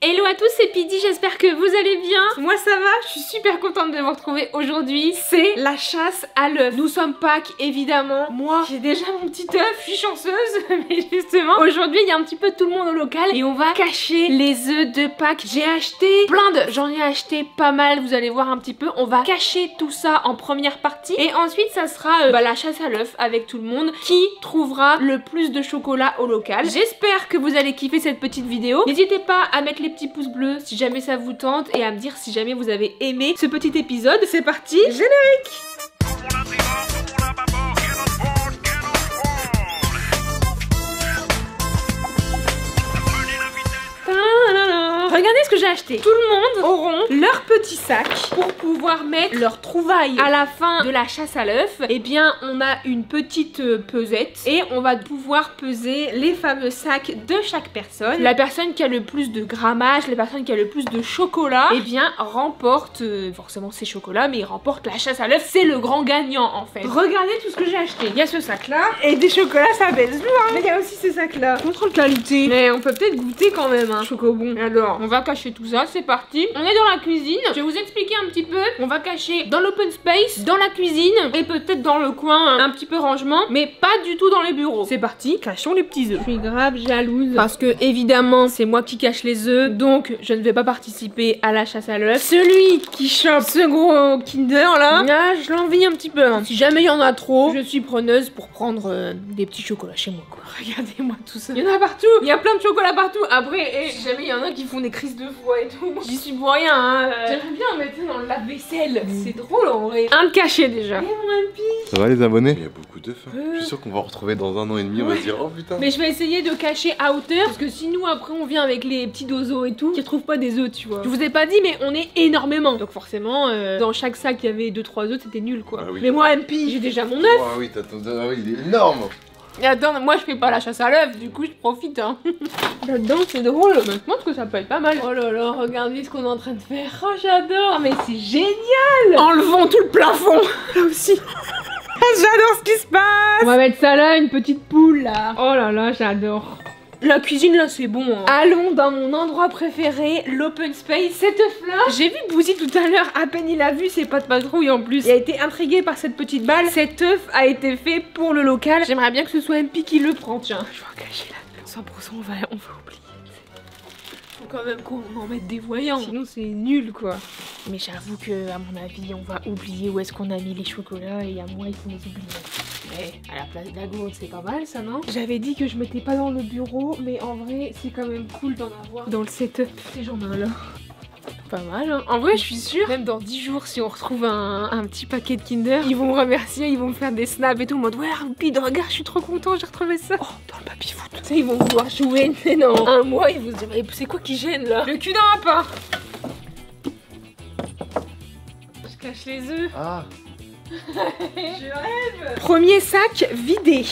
Hello à tous, c'est Pidi, j'espère que vous allez bien. Moi ça va, je suis super contente de vous retrouver aujourd'hui. C'est la chasse à l'œuf. Nous sommes Pâques évidemment. Moi j'ai déjà mon petit œuf, je suis chanceuse. Mais justement aujourd'hui il y a un petit peu tout le monde au local et on va cacher les œufs de Pâques. J'ai acheté plein d'œufs, j'en ai acheté pas mal, vous allez voir un petit peu. On va cacher tout ça en première partie et ensuite ça sera la chasse à l'œuf avec tout le monde qui trouvera le plus de chocolat au local. J'espère que vous allez kiffer cette petite vidéo. N'hésitez pas à mettre les petits pouces bleus si jamais ça vous tente et à me dire si jamais vous avez aimé ce petit épisode. C'est parti, générique. Regardez ce que j'ai acheté. Tout le monde auront leur petit sac pour pouvoir mettre leur trouvaille. À la fin de la chasse à l'œuf, eh bien on a une petite pesette et on va pouvoir peser les fameux sacs de chaque personne. La personne qui a le plus de grammage, la personne qui a le plus de chocolat, eh bien remporte forcément ses chocolats, mais il remporte la chasse à l'œuf. C'est le grand gagnant en fait. Regardez tout ce que j'ai acheté. Il y a ce sac là et des chocolats ça baisse loin. Mais il y a aussi ces sacs là. Contrôle qualité. Mais on peut peut-être goûter quand même hein. Chocobon. Alors on va cacher tout ça, c'est parti. On est dans la cuisine, je vais vous expliquer un petit peu. On va cacher dans l'open space, dans la cuisine et peut-être dans le coin un petit peu rangement, mais pas du tout dans les bureaux. C'est parti, cachons les petits œufs. Je suis grave jalouse parce que évidemment c'est moi qui cache les œufs, donc je ne vais pas participer à la chasse à l'œuf. Celui qui chope ce gros Kinder là, je l'envie un petit peu hein. Si jamais il y en a trop, je suis preneuse pour prendre des petits chocolats chez moi quoi. Regardez-moi tout ça. Il y en a partout, il y a plein de chocolats partout. Après, si jamais il y en a qui font des crises de foie et tout, j'y suis pour rien hein. J'aimerais bien en mettre dans le lave-vaisselle. C'est drôle en vrai. Un de caché déjà. Et mon MP. Ça va les abonnés? Il y a beaucoup d'œufs. Je suis sûr qu'on va retrouver dans un an et demi, on va se dire oh putain. Mais je vais essayer de cacher à hauteur parce que si nous après on vient avec les petits dozos et tout, qui retrouvent pas des œufs tu vois. Je vous ai pas dit mais on est énormément. Donc forcément dans chaque sac il y avait 2-3 œufs, c'était nul quoi. Ah oui. Mais moi MP, j'ai déjà mon œuf. Ah oui, t'as ton œuf, il est énorme. Et attends, moi je fais pas la chasse à l'œuf, du coup je profite hein. Là-dedans c'est drôle, je pense que ça peut être pas mal. Oh là là, regardez ce qu'on est en train de faire. Oh j'adore, mais c'est génial. Enlevons tout le plafond. Là aussi. J'adore ce qui se passe. On va mettre ça là, une petite poule là. Oh là là, j'adore. La cuisine là c'est bon hein. Allons dans mon endroit préféré, l'open space. Cet œuf là, j'ai vu Bouzy tout à l'heure, à peine il a vu ses pas de patrouille en plus. Il a été intrigué par cette petite balle. Cet œuf a été fait pour le local. J'aimerais bien que ce soit MP qui le prend, tiens. Je vais en cacher là. 100% on va oublier. Faut quand même qu'on en mette des voyants, sinon c'est nul quoi. Mais j'avoue que à mon avis on va oublier où est-ce qu'on a mis les chocolats et à moi il faut les oublier. Mais à la place de la gourde c'est pas mal ça non? J'avais dit que je mettais pas dans le bureau mais en vrai c'est quand même cool d'en avoir dans le setup. Et j'en ai un là. Pas mal hein. En vrai je suis sûre, même dans 10 jours si on retrouve un petit paquet de Kinder, ils vont me remercier, ils vont me faire des snaps et tout en mode ouais Pide regarde je suis trop content j'ai retrouvé ça. Oh dans le baby foot. Ça ils vont vouloir jouer mais non. Un mois ils vont se dire mais c'est quoi qui gêne là? Le cul dans la part. Je cache les œufs. Ah. Je rêve. Premier sac vidé.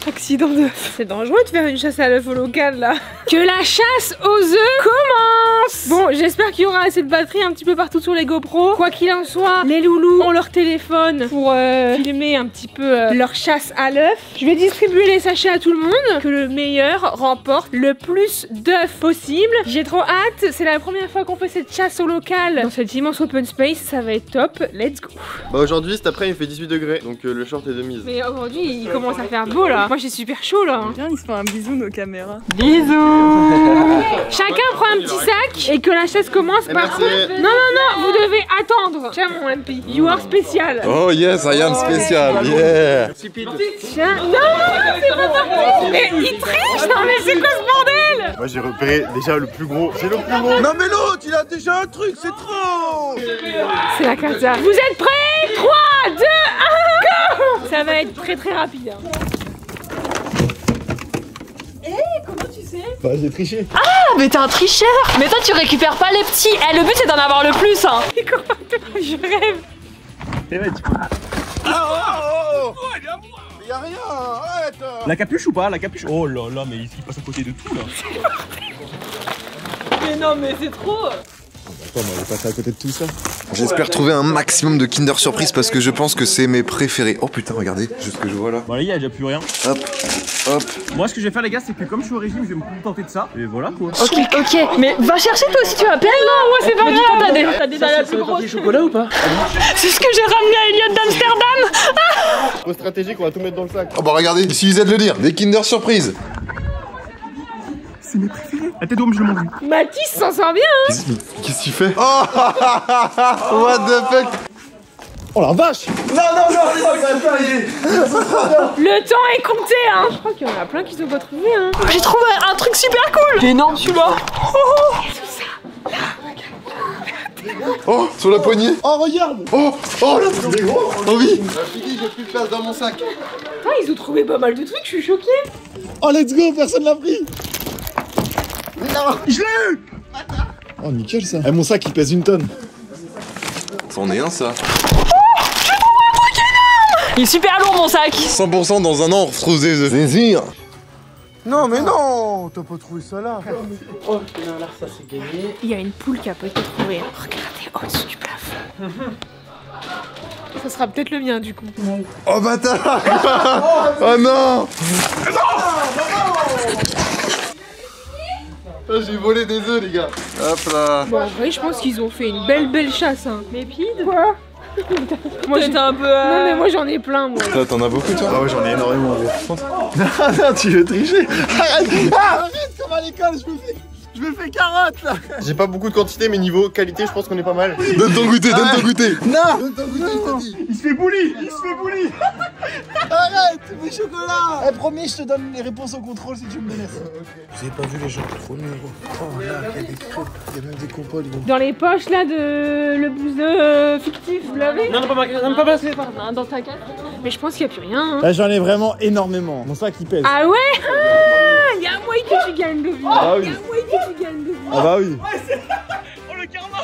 Accident d'œuf. C'est dangereux de faire une chasse à l'œuf au local là. Que la chasse aux œufs commence. Bon j'espère qu'il y aura assez de batterie un petit peu partout sur les GoPro. Quoi qu'il en soit, les loulous ont leur téléphone pour filmer un petit peu leur chasse à l'œuf. Je vais distribuer les sachets à tout le monde. Que le meilleur remporte le plus d'œufs possible. J'ai trop hâte. C'est la première fois qu'on fait cette chasse au local dans cet immense open space. Ça va être top. Let's go. Bah aujourd'hui cet après il fait 18 degrés donc le short est de mise. Mais aujourd'hui il commence à faire beau là. Moi j'ai super chaud là. Viens, ils se font un bisou nos caméras. Bisous. Chacun prend un petit sac et que la chasse commence. Par contre, non, vous devez attendre. Tiens mon MP, you are spécial. Oh yes, I am spécial, yeah. Tiens, non, c'est pas parti. Mais il triche, non mais c'est quoi ce bordel? Moi j'ai repéré déjà le plus gros. C'est le plus gros. Non mais l'autre, il a déjà un truc, c'est trop. C'est la cata. Vous êtes prêts? 3, 2, 1, go. Ça va être très rapide. Hein. Comment tu sais? Bah j'ai triché. Ah mais t'es un tricheur. Mais toi tu récupères pas les petits. Eh le but c'est d'en avoir le plus hein. Je rêve. Et ouais, tu peux. Oh y'a rien, arrête. La capuche ou pas? La capuche? Oh là là mais il passe à côté de tout là. Mais non mais c'est trop. Attends, on va passer à côté de tout ça. J'espère trouver un maximum de Kinder Surprise parce que je pense que c'est mes préférés. Oh putain, regardez, juste ce que je vois là. Bon, les gars, il y a déjà plus rien. Hop, hop. Moi, ce que je vais faire, les gars, c'est que comme je suis au régime, je vais me contenter de ça. Et voilà quoi. Ok, ok. Mais va chercher toi aussi, tu vas perdre. Non, moi c'est pas grave. T'as des la plus grosse. Chocolat ou pas? C'est ce que j'ai ramené à Elliot d'Amsterdam. Trop stratégique, on va tout mettre dans le sac. Oh bah regardez, il suffisait de le dire. Des Kinder Surprise. C'est mes préférés. La tête d'homme, je l'ai mangé. Mathis s'en sort bien, hein. Qu'est-ce qu'il fait? Oh what the fuck? Oh la vache! Non, Le temps est compté, hein. Je crois qu'il y en a plein qui sont pas trouvés, hein. J'ai trouvé un truc super cool. Il est énorme celui-là. Oh, sur la poignée. Oh, regarde! Oh, là, c'est gros. Oh oui. Fini, j'ai plus de place dans mon sac. Ah, ils ont trouvé pas mal de trucs, je suis choquée. Oh, let's go, personne l'a pris! Non, je l'ai eu! Oh, nickel ça. Eh, mon sac, il pèse 1 tonne. C'en est un ça. Il est super lourd mon sac. 100% dans un an, on retrouve des œufs. Non, mais non! T'as pas trouvé ça là? Oh, là, ça c'est gagné. Il y a une poule qui a pas été trouvée. Regardez au-dessus du plafond. Ça sera peut-être le mien du coup. Oh bâtard. Oh non. Oh, j'ai volé des œufs les gars. Hop là. Bon en vrai je pense qu'ils ont fait une belle chasse hein. Mais pide quoi. Moi j'étais un peu Non mais moi j'en ai plein moi. Toi t'en as beaucoup toi? Ah ouais, j'en ai énormément. Non, tu veux tricher? Arrête, comme à l'école, je me fais carotte là. J'ai pas beaucoup de quantité mais niveau qualité je pense qu'on est pas mal. Donne ton goûter, donne ton goûter. Non! Donne ton goûter, je te dis. Il se fait bully! Arrête, mes chocolats! Eh, promis, je te donne les réponses au contrôle si tu me laisses. Vous avez pas vu les gens trop numéros? Oh là, il y a des crêpes, il y a même des compotes. Dans les poches là de le bouseux fictif, vous l'avez? Non, pas passé. Dans ta carte. Mais je pense qu'il n'y a plus rien. Hein. Là, j'en ai vraiment énormément. Mon sac, il pèse. Ah ouais? Ah, y a moyen que tu gagnes de vie. Ah oui. Y a moyen que tu gagnes de vie. Ah bah oui. Oh, le karma.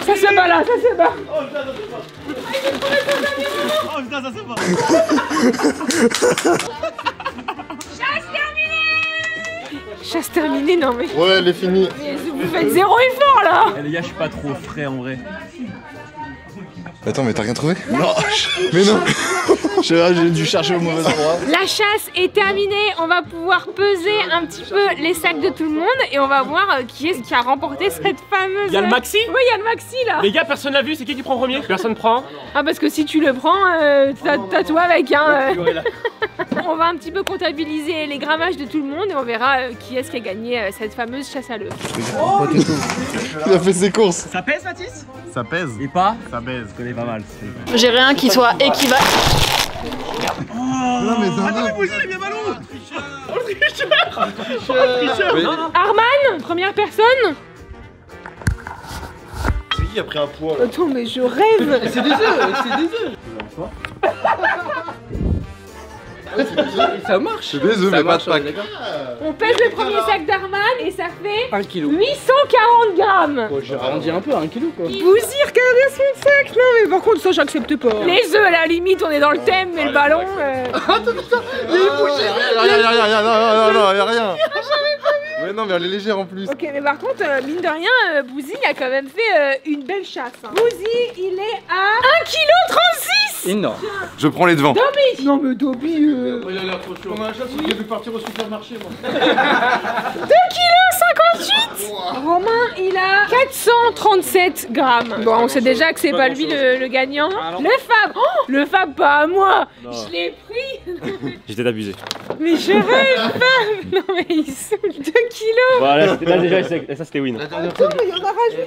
Ça se bat là, ça se bat. Oh putain, ça se bat. Chasse terminée, non mais. Ouais, elle est finie. Vous faites zéro effort là. Eh, les gars, je suis pas trop frais en vrai. Attends, mais t'as rien trouvé? Non. Mais non. J'ai dû chercher au mauvais endroit. La chasse est terminée, on va pouvoir peser un petit peu les sacs de tout le monde et on va voir qui est-ce qui a remporté cette fameuse... Y'a le maxi? Oui, il y a le maxi là. Les gars, personne l'a vu, c'est qui prend premier? Personne prend. Ah parce que si tu le prends, t'as toi avec hein. On va un petit peu comptabiliser les grammages de tout le monde et on verra qui est-ce qui a gagné cette fameuse chasse à l'œuf. Il a fait ses courses. Ça pèse, Mathis? Ça pèse. Et pas? Ça pèse. Je connais pas mal. J'ai rien qui soit équivalent. Non, mais ça va. Vous avez bien ballon. Arman, première personne. C'est qui a pris un poids? Attends mais je rêve. C'est des œufs. Ça marche. C'est des œufs, mais pas de pack. On pèse le premier sac d'Arman et ça fait 1 kilo. 840 grammes. Bon, j'ai arrondi un peu à 1 kilo quoi. Vous y regardez son sac. Non mais par contre ça j'accepte pas. Les œufs à la limite on est dans le thème mais le ballon... Y'a rien. Mais non, mais elle est légère en plus. Ok mais par contre mine de rien Bouzy a quand même fait une belle chasse. Hein. Bouzy il est à 1,36 kg. Énorme. Je prends les devants. Dobby. Non mais Dobby Il a l'air trop chaud. On a un chat, il a dû partir au supermarché moi. 2,58 kg. Romain il a 437 grammes. Bon on sait déjà que c'est pas lui le gagnant. Le Fab. Oh, le Fab pas à moi. Je l'ai pris. J'étais abusé. Mais je rêve Fab. Non mais il saoule 2 kilos. Voilà, là déjà, ça c'était win. Attends mais il y en a rajouté.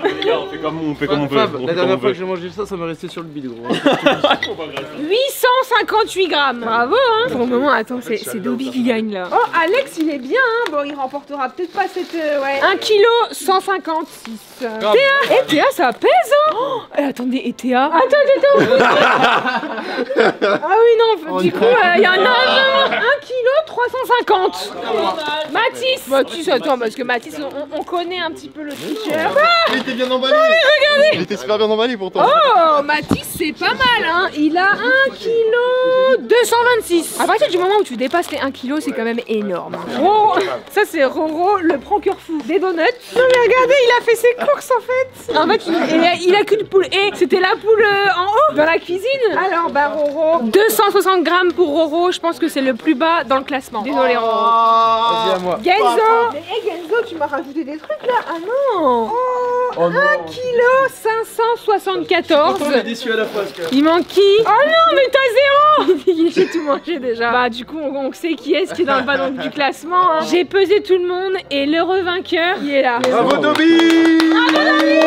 Les gars, on fait comme on peut. La dernière fois que j'ai mangé ça, ça m'est resté sur le bide gros. 858 grammes. Bravo hein. Pour le moment attends c'est Dobby qui gagne là. Oh Alex il est bien hein. Bon il remportera peut-être pas cette... ouais. 1 kg 156. Théa. Eh Théa ça pèse hein. Oh, attendez et Théa. Attends. Ah oui non du coup il y en a un 1 kg 350. Mathis, attends, parce que Mathis, on connaît un petit peu le tricheur. Il était bien emballé. Regardez. Il était super bien emballé pourtant. Oh, Mathis, c'est pas mal, hein. Il a 1,226 kg. À partir du moment où tu dépasses les 1 kg, c'est quand même énorme. Oh, ça c'est Roro, le pranker fou des donuts. Non mais regardez, il a fait ses courses en fait. En fait, il a qu'une poule. Et c'était la poule en haut, dans la cuisine. Alors, bah Roro, 260 grammes pour Roro. Je pense que c'est le plus bas dans le classement. Désolé Roro. Vas-y à moi. Genzo. Mais hey, Genzo, tu m'as rajouté des trucs là. Ah non. Oh, 1 kg 574. On est déçu à la face quand même. Il manque qui? Oh non, mais t'as 0. J'ai tout mangé déjà. Bah du coup, on sait qui est-ce qui est dans le bas du classement. Hein. J'ai pesé tout le monde et l'heureux vainqueur, il est là. Bravo Dobby. Bon allez,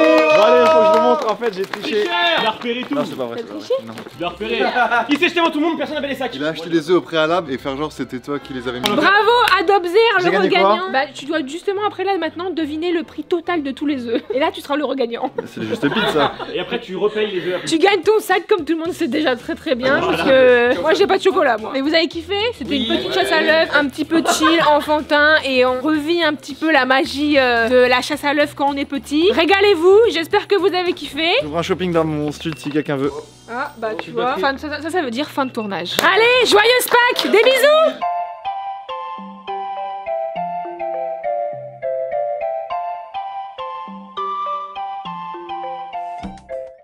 faut que je vous montre, en fait j'ai triché. Il a repéré tout. Non c'est pas vrai, c'est pas vrai. Non. Il a repéré. Il s'est jeté devant tout le monde, personne n'avait les sacs. Il a acheté les œufs au préalable et faire genre c'était toi qui les avais mis. Bravo à Dobzer, J'ai le gagné quoi? regagnant. Bah tu dois justement après là maintenant deviner le prix total de tous les œufs. Et là tu seras le regagnant. C'est juste pile ça. Et après tu repayes les œufs après. Tu gagnes ton sac comme tout le monde sait déjà très bien. Parce que moi j'ai pas de chocolat moi. Mais vous avez kiffé? C'était une petite chasse à l'œuf, un petit peu chill, enfantin. Et on revit un petit peu la magie de la chasse à l'œuf quand on est petit. Régalez-vous, j'espère que vous avez kiffé. J'ouvre un shopping dans mon stud si quelqu'un veut. Ah bah tu vois, ça veut dire fin de tournage. Allez, joyeuse Pâques, des bisous.